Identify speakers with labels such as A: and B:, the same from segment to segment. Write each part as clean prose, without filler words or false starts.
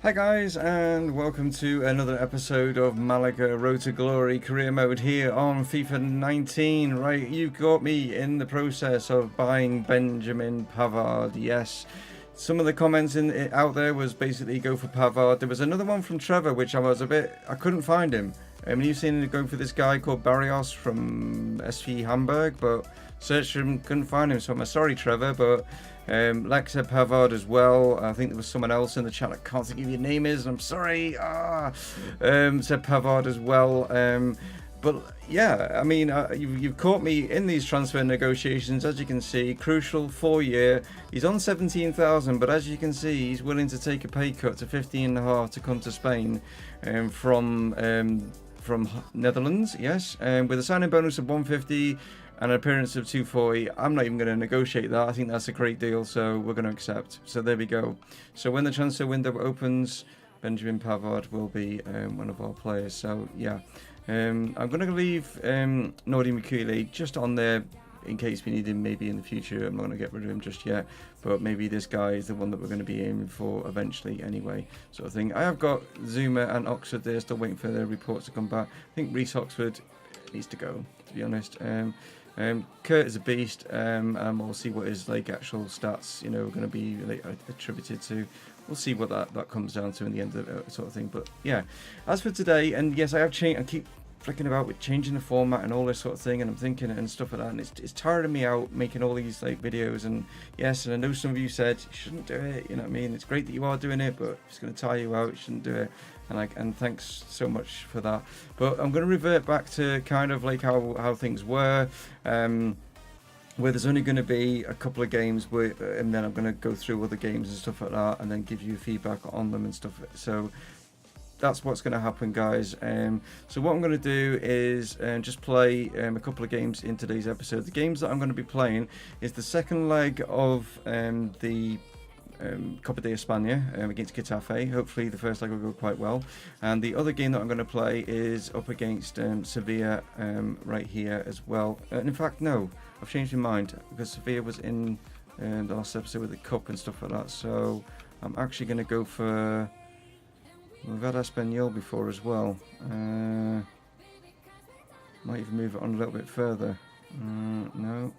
A: Hi guys, and welcome to another episode of Malaga Road to Glory career mode here on FIFA 19. Right, you caught me in the process of buying Benjamin Pavard. Yes, some of the comments out there was basically go for Pavard. There was another one from Trevor which I couldn't find him. You've seen him going for this guy called Barrios from SV Hamburg, but searched for him, couldn't find him. So I'm sorry, Trevor, but like I said, Pavard as well. I think there was someone else in the chat. I can't think of your name is. I'm sorry. Said Pavard as well. But yeah, I mean, you've caught me in these transfer negotiations. As you can see, crucial 4-year. He's on 17,000, but as you can see, he's willing to take a pay cut to 15.5 to come to Spain from Netherlands. Yes, with a signing bonus of 150. And an appearance of 240. I'm not even going to negotiate that. I think that's a great deal, so we're going to accept. So there we go. So when the transfer window opens, Benjamin Pavard will be one of our players. So yeah, I'm going to leave Nordi Mikuli just on there in case we need him maybe in the future. I'm not going to get rid of him just yet, but maybe this guy is the one that we're going to be aiming for eventually anyway, sort of thing. I have got Zuma and Oxford there, still waiting for their reports to come back. I think Reece Oxford needs to go, to be honest. Kurt is a beast, and we'll see what his actual stats, are going to be attributed to. We'll see what that comes down to in the end of it, sort of thing. But yeah, as for today, and yes, I have changed. I keep flicking about with changing the format and all this sort of thing, and I'm thinking and stuff like that, and it's tiring me out making all these videos. And yes, and I know some of you said you shouldn't do it. You know what I mean? It's great that you are doing it, but it's going to tire you out. You shouldn't do it. And thanks so much for that. But I'm going to revert back to kind of how things were, where there's only going to be a couple of games, and then I'm going to go through other games and stuff like that, and then give you feedback on them and stuff. So that's what's going to happen, guys. So what I'm going to do is just play a couple of games in today's episode. The games that I'm going to be playing is the second leg of the Copa de España against Getafe. Hopefully the first leg will go quite well, and the other game that I'm going to play is up against Sevilla right here as well. And in fact, no, I've changed my mind because Sevilla was in the last episode with the cup and stuff like that, so I'm actually going to go for, we've had Espanyol before as well. Might even move it on a little bit further. No.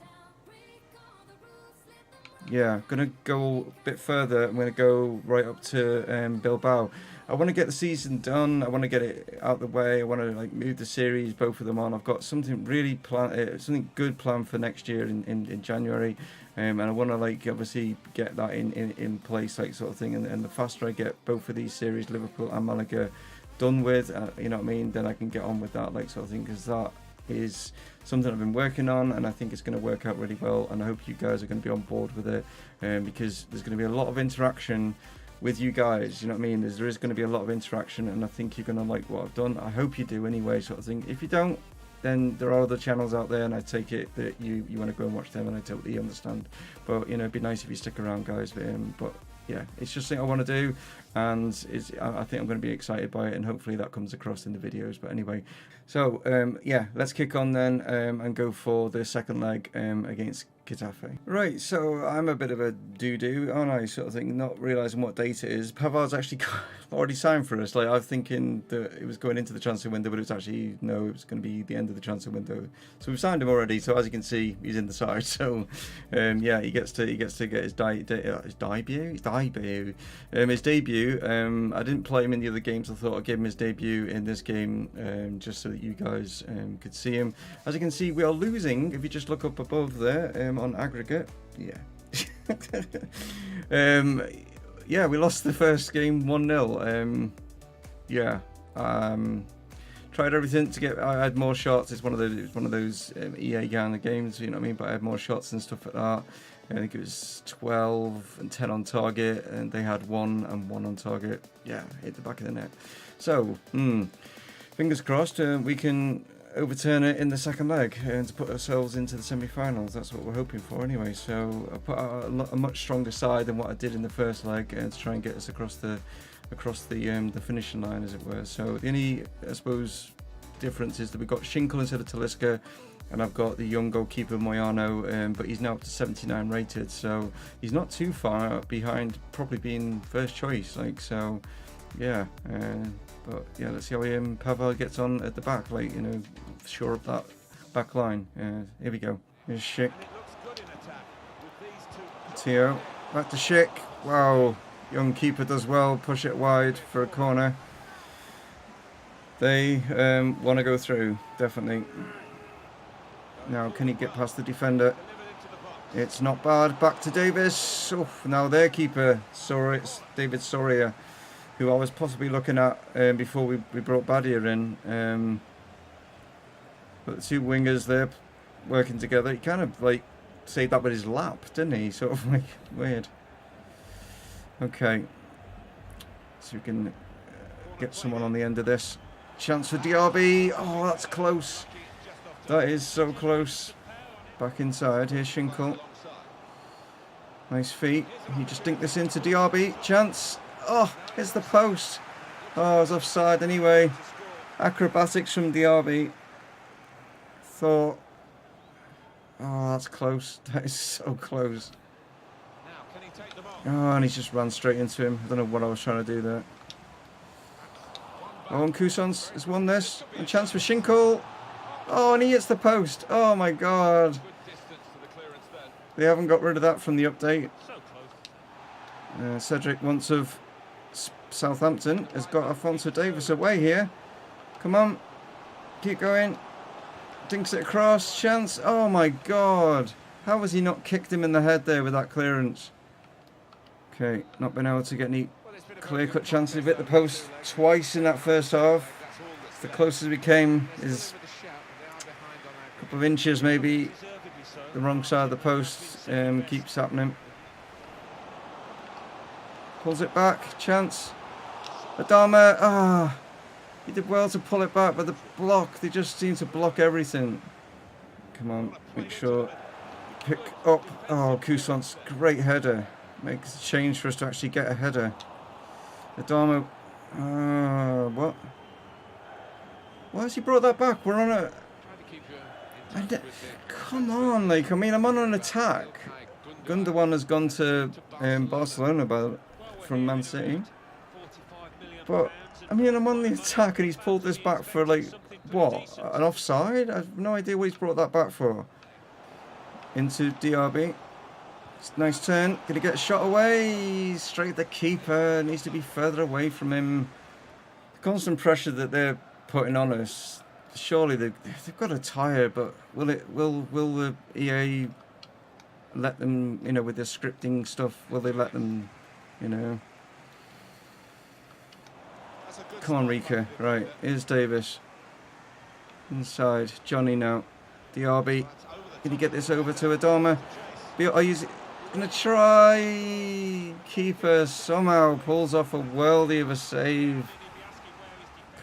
A: Yeah, gonna go a bit further. I'm gonna go right up to Bilbao. I want to get the season done. I want to get it out the way. I want to move the series, both of them on. I've got something really something good planned for next year in January, and I want to obviously get that in place, sort of thing. And the faster I get both of these series, Liverpool and Malaga, done with, you know what I mean, then I can get on with that sort of thing, because that is something I've been working on, and I think it's going to work out really well, and I hope you guys are going to be on board with it, because there's going to be a lot of interaction with you guys, you know what I mean. There is going to be a lot of interaction, and I think you're going to like what I've done. I hope you do anyway, sort of thing. If you don't, then there are other channels out there, and I take it that you want to go and watch them, and I totally understand. But it'd be nice if you stick around, guys. But yeah, it's just something I want to do, and I think I'm going to be excited by it, and hopefully that comes across in the videos. But anyway, so yeah, let's kick on then and go for the second leg against Getafe. Right, so I'm a bit of a doo-doo, aren't I, sort of thing, not realising what date it is. Pavard's actually already signed for us. I was thinking that it was going into the transfer window, but it was actually, no, it was going to be the end of the transfer window. So we've signed him already, so as you can see, he's in the side. So yeah, he gets to get his debut. I didn't play him in the other games. I thought I'd give him his debut in this game, just so that you guys could see him. As you can see, we are losing, if you just look up above there, on aggregate. Yeah. Yeah, we lost the first game 1-0. Yeah. Tried everything to get. I had more shots. It's one of those EA kind of games, you know what I mean. But I had more shots and stuff like that. I think it was 12 and 10 on target, and they had 1 and 1 on target. Yeah, hit the back of the net. So, fingers crossed, we can overturn it in the second leg and to put ourselves into the semi-finals. That's what we're hoping for anyway. So I put out a much stronger side than what I did in the first leg, and to try and get us across the finishing line, as it were. So the only, I suppose, difference is that we've got Schinkel instead of Talisca, and I've got the young goalkeeper Moyano, but he's now up to 79 rated, so he's not too far behind probably being first choice. So yeah. But yeah, let's see how Pavel gets on at the back, like, you know, shore up that back line. Here we go. Here's Schick. Tio. Back to Schick. Wow. Young keeper does well. Push it wide for a corner. They want to go through, definitely. Now, can he get past the defender? It's not bad. Back to Davis. Oh, now their keeper, it's David Soria, who I was possibly looking at before we brought Badia in. But the two wingers there working together. He kind of like saved that with his lap, didn't he? Sort of like weird. Okay. So we can get someone on the end of this. Chance for Diaby. Oh, that's close. That is so close. Back inside. Here's Schinkel. Nice feet. He just dinked this into Diaby. Chance. Oh, it's the post. Oh, it's offside anyway. Acrobatics from Diaby. Thought. Oh, that's close. That is so close. Oh, and he's just ran straight into him. I don't know what I was trying to do there. Oh, and Cousins has won this. A chance for Schinkel. Oh, and he hits the post. Oh, my God. They haven't got rid of that from the update. Cedric Once of Southampton has got Alphonso Davis away here. Come on. Keep going. Dinks it across. Chance. Oh, my God. How has he not kicked him in the head there with that clearance? Okay, not been able to get any clear-cut chances. We've hit the post twice in that first half. The closest we came is a couple of inches, maybe. The wrong side of the post keeps happening. Pulls it back. Chance. Adama. Ah, he did well to pull it back, but the block, they just seem to block everything. Come on, make sure. Pick up. Oh, Cousins, great header. Makes a change for us to actually get a header. Adama. What? Why has he brought that back? We're on a... Come on, like, I mean, I'm on an attack. Gundogan has gone to Barcelona from Man City. But, I mean, I'm on the attack and he's pulled this back for, like, what? An offside? I have no idea what he's brought that back for. Into DRB. Nice turn. Gonna get a shot away. Straight at the keeper. Needs to be further away from him. The constant pressure that they're putting on us. Surely they've got a tire, but will the EA let them, you know, with the scripting stuff? Will they let them, you know? Come on, Rika. Right, here's Davis. Inside. Johnny now. Diaby. Can you get this over to Adama? Gonna try. Keeper somehow pulls off a worldie of a save.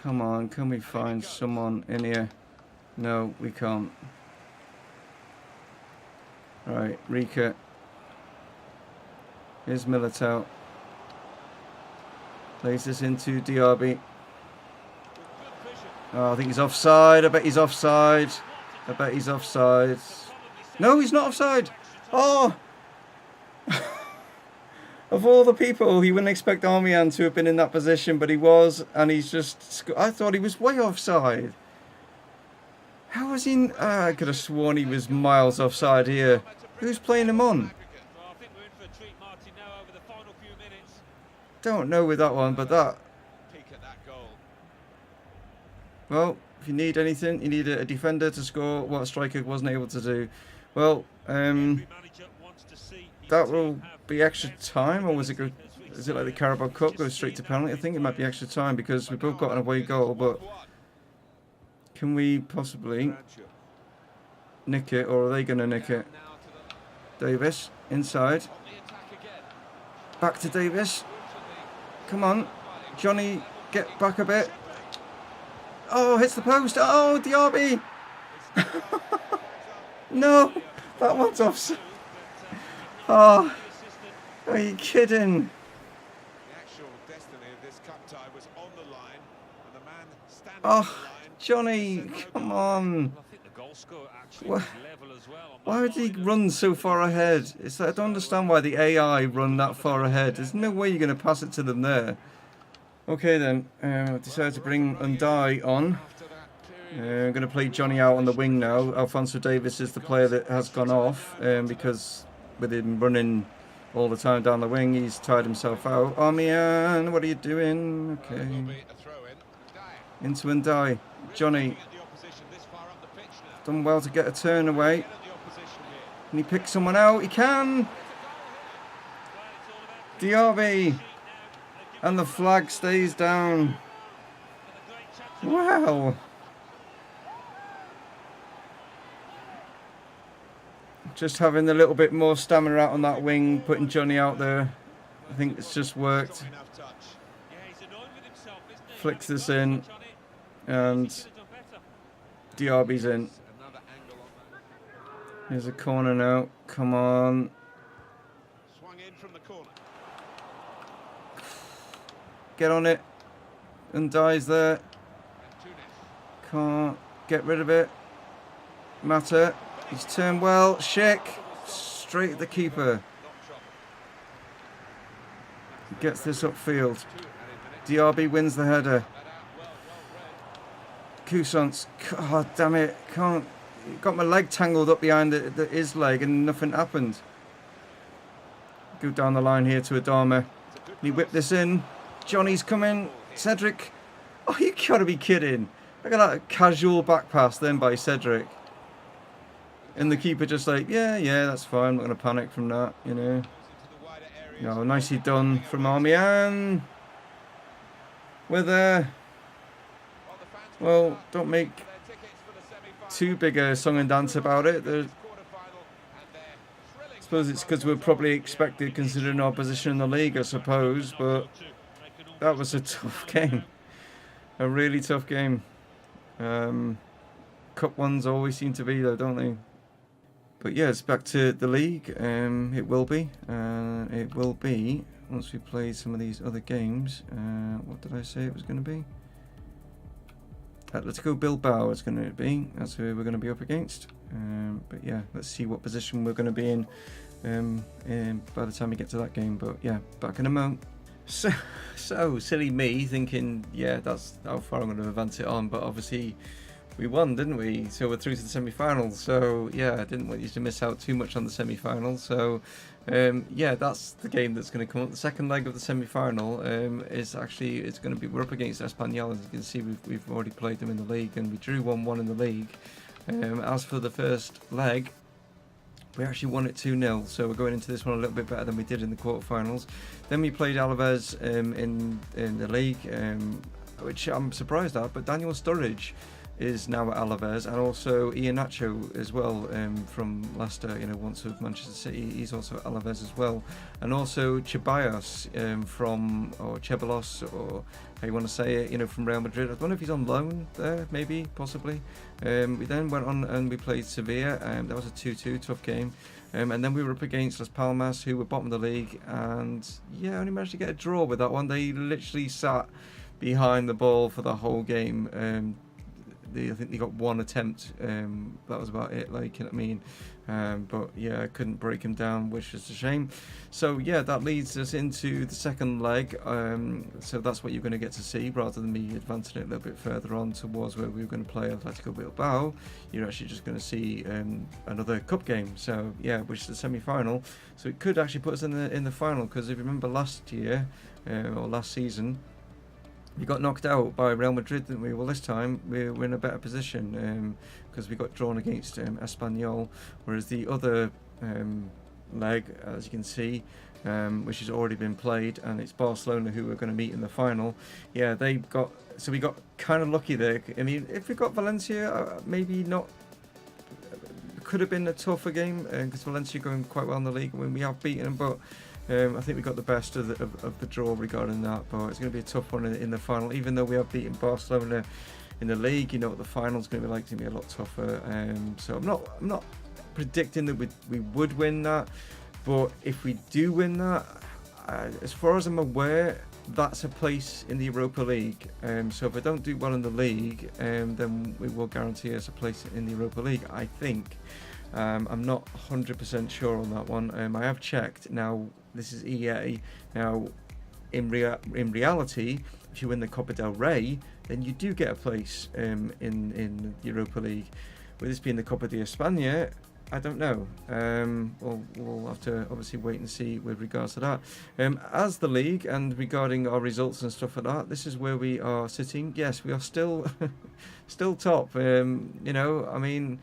A: Come on, can we find someone in here? No, we can't. Right, Rika. Here's Militao. Plays this into Diaby. Oh, I think he's offside. I bet he's offside. I bet he's offside. No, he's not offside. Oh! Of all the people, he wouldn't expect Armian to have been in that position, but he was, and he's just... I thought he was way offside. How was he... I could have sworn he was miles offside here. Who's playing him on? Don't know with that one, but that... Well, if you need anything, you need a defender to score what a striker wasn't able to do. Well, that will be extra time, or was it good? Is it like the Carabao Cup, goes straight to penalty? I think it might be extra time because we both got an away goal, but can we possibly nick it, or are they going to nick it? Davis, inside. Back to Davis. Come on. Johnny, get back a bit. Oh, hits the post. Oh, Diaby. No, that one's offside. Oh, are you kidding? Oh, Johnny, come on. Why would he run so far ahead? It's like, I don't understand why the AI run that far ahead. There's no way you're going to pass it to them there. Okay then, I've decided to bring Undai on. I'm going to play Johnny out on the wing now. Alphonso Davies is the player that has gone off because with him running all the time down the wing, he's tired himself out. Armian, what are you doing? Okay. Into Undai. Johnny. Done well to get a turn away. Can he pick someone out? He can! Diaby! And the flag stays down. Wow! Just having a little bit more stamina out on that wing, putting Johnny out there. I think it's just worked. Flicks this in. And Diaby's in. Here's a corner now. Come on. Get on it. Undai's there. Can't get rid of it. Mata. He's turned well. Sheck. Straight at the keeper. Gets this upfield. Diaby wins the header. Cousins. God damn it. Can't. Got my leg tangled up behind his leg and nothing happened. Go down the line here to Adama. He whipped this in. Johnny's coming. Cedric. Oh, you gotta be kidding. Look at that casual back pass then by Cedric. And the keeper just like, yeah, that's fine. I'm not going to panic from that, you know. No, nicely done from Armian. We're there. Well, don't make too big a song and dance about it. I suppose it's because we're probably expected considering our position in the league, I suppose. But that was a tough game. A really tough game. Cup ones always seem to be though, don't they? But yeah, it's back to the league. It will be. It will be once we play some of these other games. What did I say it was going to be? Atletico Bilbao is going to be. That's who we're going to be up against. But yeah, let's see what position we're going to be in by the time we get to that game. But yeah, back in a moment. So silly me thinking, yeah, that's how far I'm going to advance it on. But obviously we won, didn't we? So we're through to the semi-finals. So yeah, I didn't want you to miss out too much on the semi-finals. So yeah, that's the game that's going to come up. The second leg of the semi-final is actually, it's going to be, we're up against Espanyol. As you can see, we've already played them in the league and we drew 1-1 in the league. As for the first leg, we actually won it 2-0, so we're going into this one a little bit better than we did in the quarterfinals. Then we played Alaves in the league, which I'm surprised at, but Daniel Sturridge is now at Alaves, and also Iheanacho as well from Leicester, you know, once of Manchester City. He's also at Alaves as well, and also Ceballos or Ceballos, or how you want to say it, you know, from Real Madrid. I don't know if he's on loan there, maybe, possibly. We then went on and we played Sevilla. That was a 2-2, tough game. And then we were up against Las Palmas, who were bottom of the league, and yeah, only managed to get a draw with that one. They literally sat behind the ball for the whole game. I think they got one attempt. That was about it. Like, you know what I mean? But yeah, I couldn't break him down, which is a shame. So yeah, that leads us into the second leg. So that's what you're going to get to see, rather than me advancing it a little bit further on towards where we were going to play Atletico Bilbao. You're actually just going to see another cup game. So yeah, which is the semi-final. So it could actually put us in the final, because if you remember last year or last season, we got knocked out by Real Madrid, didn't we? Well, this time we're in a better position because we got drawn against Espanyol, whereas the other leg, as you can see, which has already been played, and it's Barcelona who we're going to meet in the final. Yeah, we got kind of lucky there. I mean, if we got Valencia, maybe not. Could have been a tougher game because Valencia going quite well in the league when we have beaten them, but I think we got the best of the draw regarding that. But it's going to be a tough one in the final, even though we have beaten Barcelona in the league. You know what the final's going to be like. It's going to be a lot tougher. So I'm not predicting that we would win that, but if we do win that, as far as I'm aware, that's a place in the Europa League. So if I don't do well in the league, then we will guarantee us a place in the Europa League, I think. I'm not 100% sure on that one. I have checked. Now, this is EA. Now, in reality, if you win the Copa del Rey, then you do get a place in the Europa League. With this being the Copa de España, I don't know. We'll have to obviously wait and see with regards to that. As the league and regarding our results and stuff like that, this is where we are sitting. Yes, we are still still top. You know, I mean,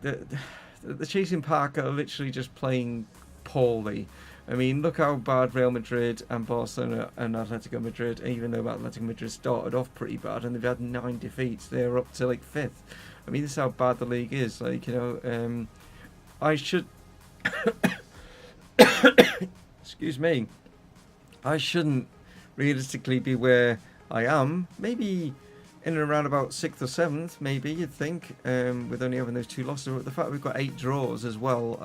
A: the Chasing Pack are literally just playing poorly. I mean, look how bad Real Madrid and Barcelona and Atletico Madrid, even though Atletico Madrid started off pretty bad and they've had 9 defeats, they're up to like 5th. I mean, this is how bad the league is. Like, you know, I should... Excuse me. I shouldn't realistically be where I am. Maybe in and around about 6th or 7th, maybe, you'd think, with only having those 2 losses. But the fact we've got 8 draws as well,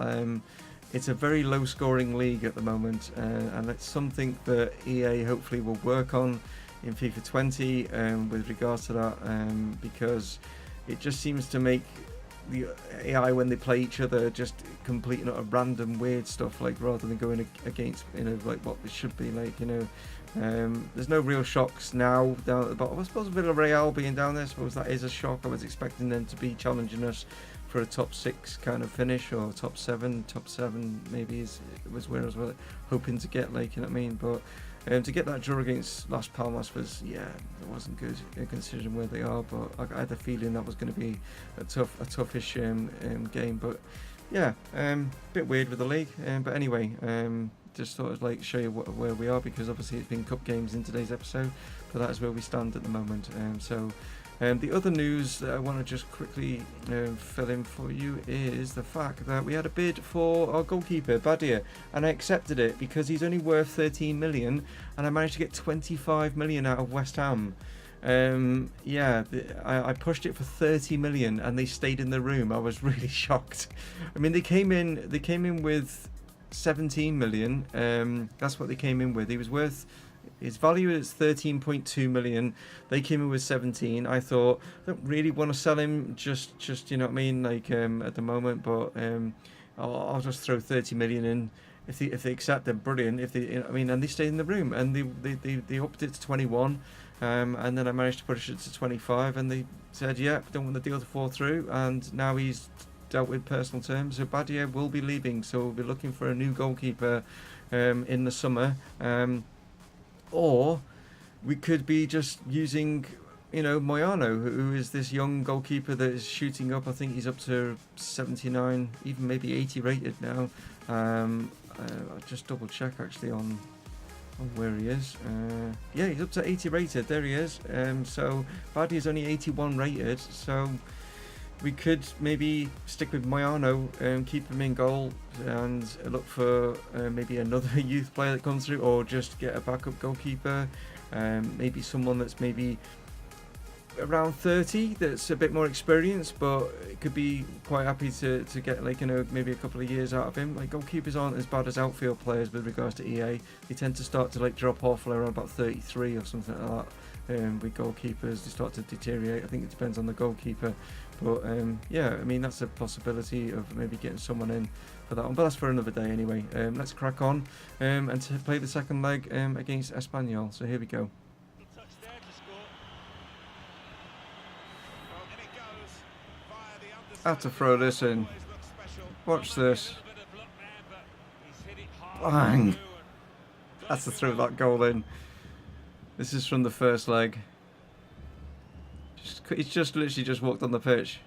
A: it's a very low-scoring league at the moment, and it's something that EA hopefully will work on in FIFA 20 with regards to that, because it just seems to make the AI, when they play each other, just complete not a random weird stuff, like rather than going against, you know, like what it should be, like, you know. There's no real shocks now down at the bottom. I suppose Villarreal being down there, I suppose that is a shock. I was expecting them to be challenging us for a top 6 kind of finish, or top 7 maybe was where I was hoping to get, like, you know what I mean. But to get that draw against Las Palmas was, yeah, it wasn't good considering where they are. But I had a feeling that was going to be a toughish game. But yeah, bit weird with the league. But anyway, just thought I'd like show you where we are, because obviously it's been cup games in today's episode, but that is where we stand at the moment. The other news that I want to just quickly fill in for you is the fact that we had a bid for our goalkeeper, Badia, and I accepted it because he's only worth 13 million, and I managed to get 25 million out of West Ham. I pushed it for 30 million and they stayed in the room. I was really shocked. I mean, they came in with 17 million. That's what they came in with. He was worth... His value is 13.2 million. They came in with 17. I thought, I don't really want to sell him just you know what I mean, like at the moment, but I'll just throw 30 million in. If they accept, then brilliant. If they, you know, I mean, and they stayed in the room, and they upped it to 21, and then I managed to push it to 25, and they said, yeah, don't want the deal to fall through, and now he's dealt with personal terms. So Badia will be leaving, so we'll be looking for a new goalkeeper in the summer. Or we could be just using, you know, Moyano, who is this young goalkeeper that is shooting up. I think he's up to 79, even maybe 80 rated now. I'll just double check actually on where he is. Yeah, he's up to 80 rated. There he is. So Badia is only 81 rated. So we could maybe stick with Moyano and keep him in goal and look for maybe another youth player that comes through, or just get a backup goalkeeper, maybe someone that's maybe around 30 that's a bit more experienced, but it could be quite happy to get, like, you know, maybe a couple of years out of him. Like, goalkeepers aren't as bad as outfield players with regards to EA. They tend to start to like drop off around about 33 or something like that. With goalkeepers, they start to deteriorate. I think it depends on the goalkeeper, but yeah, I mean, that's a possibility of maybe getting someone in for that one, but that's for another day anyway. Let's crack on and to play the second leg against Espanyol. So here we go. I have to throw this in. Watch this. Bang! That's to throw that goal in. This is from the first leg. He's just literally just walked on the pitch.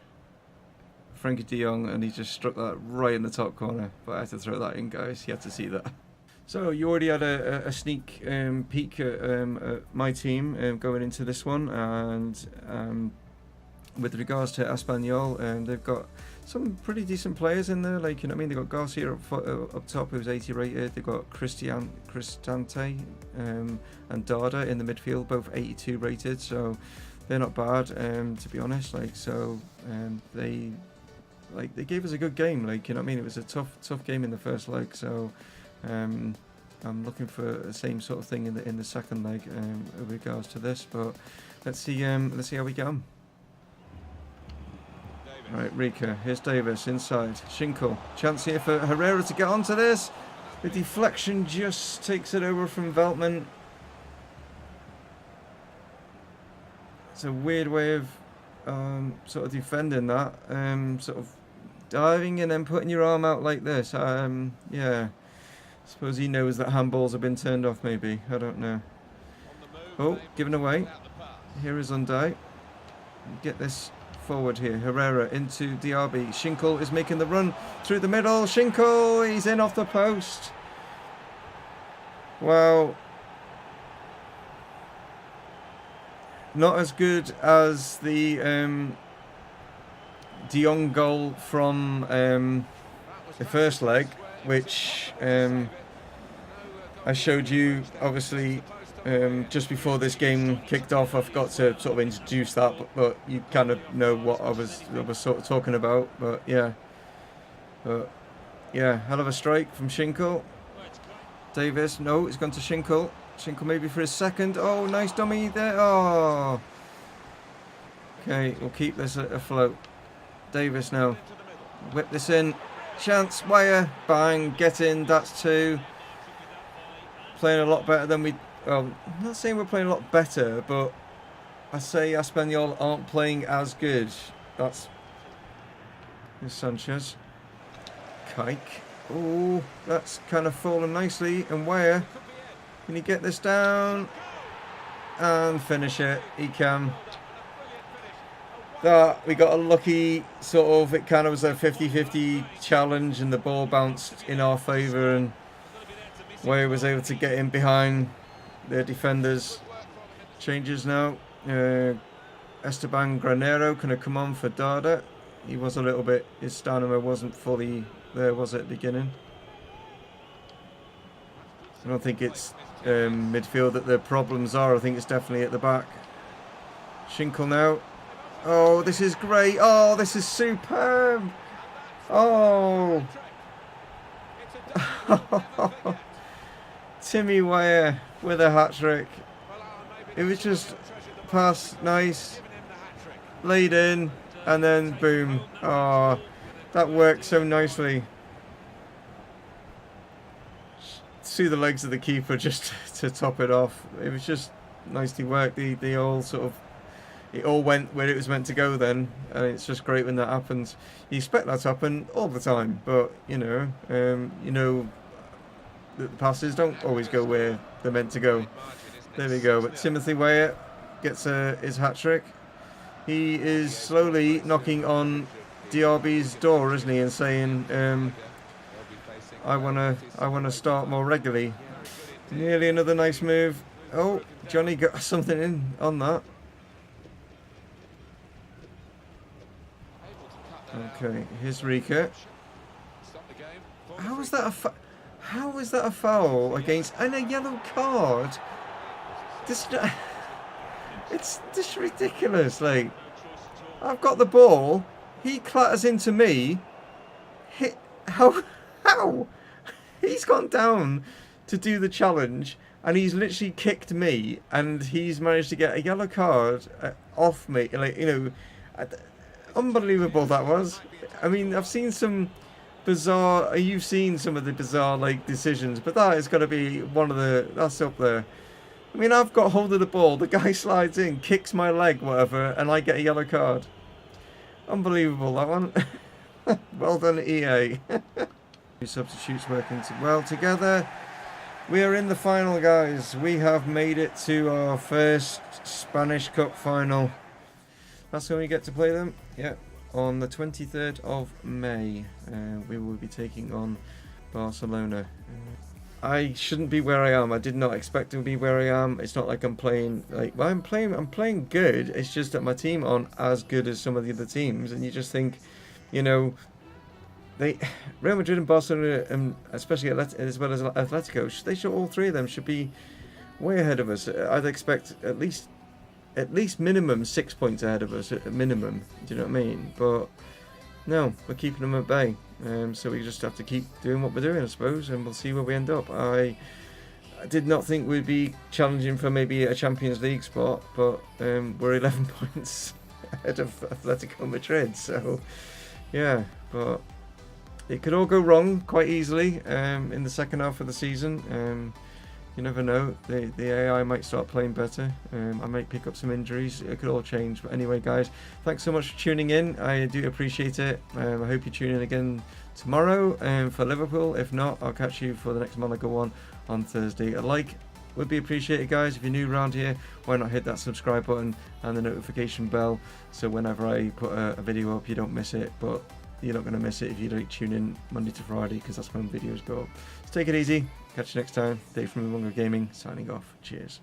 A: Frankie de Jong, and he just struck that right in the top corner. But I had to throw that in, guys. You have to see that. So you already had a sneak peek at my team going into this one, and with regards to Espanyol, they've got some pretty decent players in there, like, you know what I mean. They've got Garcia up top, who's 80 rated. They've got Cristante and Dada in the midfield, both 82 rated, so they're not bad, to be honest. Like, so they gave us a good game, like, you know what I mean. It was a tough game in the first leg, so I'm looking for the same sort of thing in the second leg with regards to this. But let's see how we get on. Right, Rika, here's Davis inside. Schinkel, chance here for Herrera to get onto this. The deflection just takes it over from Veltman. It's a weird way of sort of defending that. Sort of diving and then putting your arm out like this. Yeah. I suppose he knows that handballs have been turned off, maybe. I don't know. Oh, given away. Here is Undai. Get this forward here. Herrera into DRB. Schinkel is making the run through the middle. Schinkel, he's in off the post. Wow. Not as good as the De Jong goal from the first leg, which I showed you, obviously, just before this game kicked off. I forgot to sort of introduce that, but you kind of know what I was sort of talking about. But yeah, hell of a strike from Schinkel. Davis, no, it's gone to Schinkel. Schinkel maybe for his second. Oh, nice dummy there. Oh, okay, we'll keep this afloat. Davis now, whip this in. Chance, Wire, bang, get in. That's two. Playing a lot better than we. Well, I'm not saying we're playing a lot better, but I say Espanyol aren't playing as good. That's Sanchez. Kike. Oh, that's kind of fallen nicely. And Wire, can he get this down and finish it? He can. That we got a lucky sort of. It kind of was a 50-50 challenge, and the ball bounced in our favour, and Wire was able to get in behind their defenders. Changes now. Esteban Granero going to come on for Dada. He was a little bit. His stamina wasn't fully there, was it, at the beginning? I don't think it's midfield that the problems are. I think it's definitely at the back. Schinkel now. Oh, this is great. Oh, this is superb. Oh. Timmy Wire with a hat-trick. It was just pass, nice, laid in, and then boom. Oh, that worked so nicely. See the legs of the keeper just to top it off. It was just nicely worked. They all sort of, it all went where it was meant to go then, and it's just great when that happens. You expect that to happen all the time, but you know the passes don't always go where they're meant to go. There we go. But Timothy Weah gets his hat-trick. He is slowly knocking on DRB's door, isn't he, and saying, I wanna start more regularly. Nearly another nice move. Oh, Johnny got something in on that. Okay, here's Rika. How is that a foul against and a yellow card? It's just ridiculous. Like, I've got the ball, he clatters into me. How? He's gone down to do the challenge, and he's literally kicked me, and he's managed to get a yellow card off me. Like, you know, unbelievable that was. I mean, I've seen some bizarre. You've seen some of the bizarre like decisions, but that has got to be one of the. That's up there. I mean, I've got hold of the ball. The guy slides in, kicks my leg, whatever, and I get a yellow card. Unbelievable that one. Well done, EA. Two substitutes working well together. We are in the final, guys. We have made it to our first Spanish Cup final. That's when we get to play them. Yeah, on the 23rd of May, we will be taking on Barcelona. I shouldn't be where I am. I did not expect to be where I am. It's not like I'm playing like, well, I'm playing good. It's just that my team aren't as good as some of the other teams, and you just think, you know, Real Madrid and Barcelona, and especially as well as Atletico, they should, all three of them should be way ahead of us. I'd expect at least minimum 6 points ahead of us at minimum. Do you know what I mean? But no, we're keeping them at bay. So we just have to keep doing what we're doing, I suppose, and we'll see where we end up. I did not think we'd be challenging for maybe a Champions League spot, but we're 11 points ahead of Atletico Madrid. So yeah, but it could all go wrong quite easily in the second half of the season. You never know. The AI might start playing better. I might pick up some injuries. It could all change. But anyway, guys, thanks so much for tuning in. I do appreciate it. I hope you tune in again tomorrow for Liverpool. If not, I'll catch you for the next Malaga one on Thursday. A like would be appreciated, guys. If you're new around here, why not hit that subscribe button and the notification bell, so whenever I put a video up, you don't miss it. But you're not going to miss it if you don't tune in Monday to Friday, because that's when videos go up. So take it easy. Catch you next time. Dave from Mumongu Gaming signing off. Cheers.